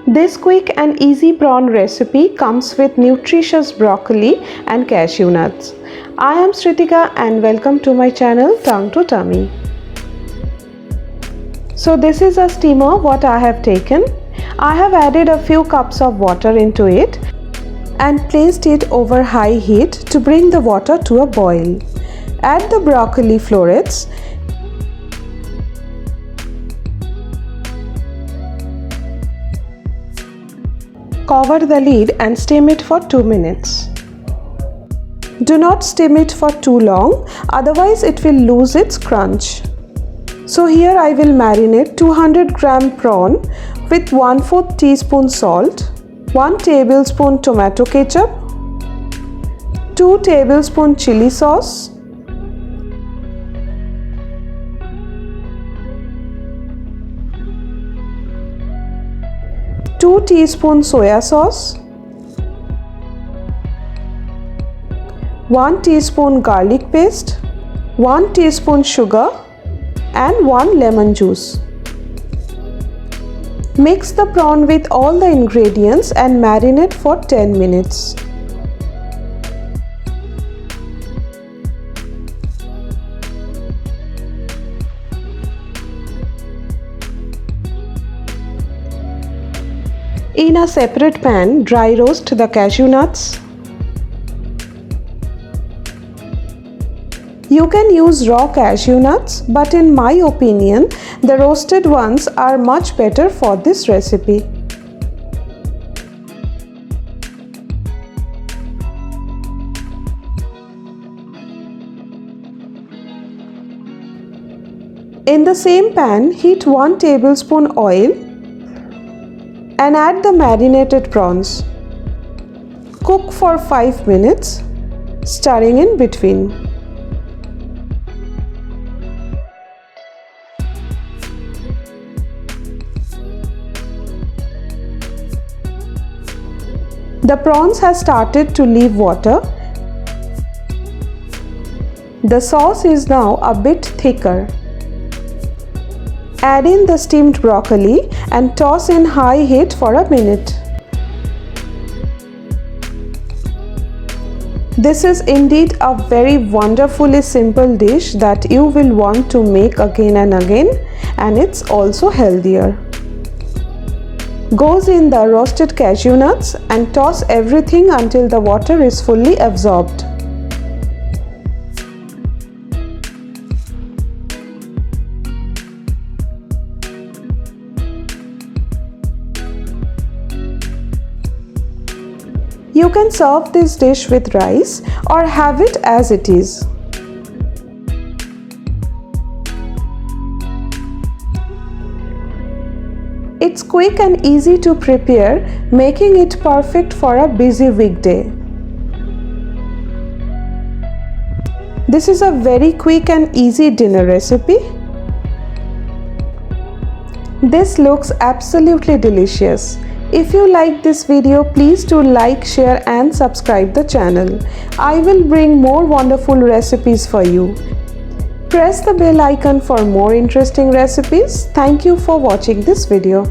This quick and easy prawn recipe comes with nutritious broccoli and cashew nuts. I am Sritika and welcome to my channel Tongue to Tummy. So this is a steamer what I have taken. I have added a few cups of water into it and placed it over high heat to bring the water to a boil. Add the broccoli florets. Cover the lid and steam it for 2 minutes. Do not steam it for too long, otherwise it will lose its crunch. So here I will marinate 200 gram prawn with 1/4 teaspoon salt, 1 tablespoon tomato ketchup, 2 tablespoon chili sauce, 2 teaspoon soya sauce, 1 teaspoon garlic paste, 1 teaspoon sugar and 1 lemon juice. Mix the prawn with all the ingredients and marinate for 10 minutes. In a separate pan, dry roast the cashew nuts. You can use raw cashew nuts, but in my opinion, the roasted ones are much better for this recipe. In the same pan, heat 1 tablespoon oil and add the marinated prawns. Cook for 5 minutes, stirring in between. The prawns have started to leave water. The sauce is now a bit thicker. Add in the steamed broccoli and toss in high heat for a minute. This is indeed a very wonderfully simple dish that you will want to make again and again, and it's also healthier. Goes in the roasted cashew nuts and toss everything until the water is fully absorbed. You can serve this dish with rice or have it as it is. It's quick and easy to prepare, making it perfect for a busy weekday. This is a very quick and easy dinner recipe. This looks absolutely delicious. If you like this video, please do like, share and subscribe the channel. I will bring more wonderful recipes for you. Press the bell icon for more interesting recipes. Thank you for watching this video.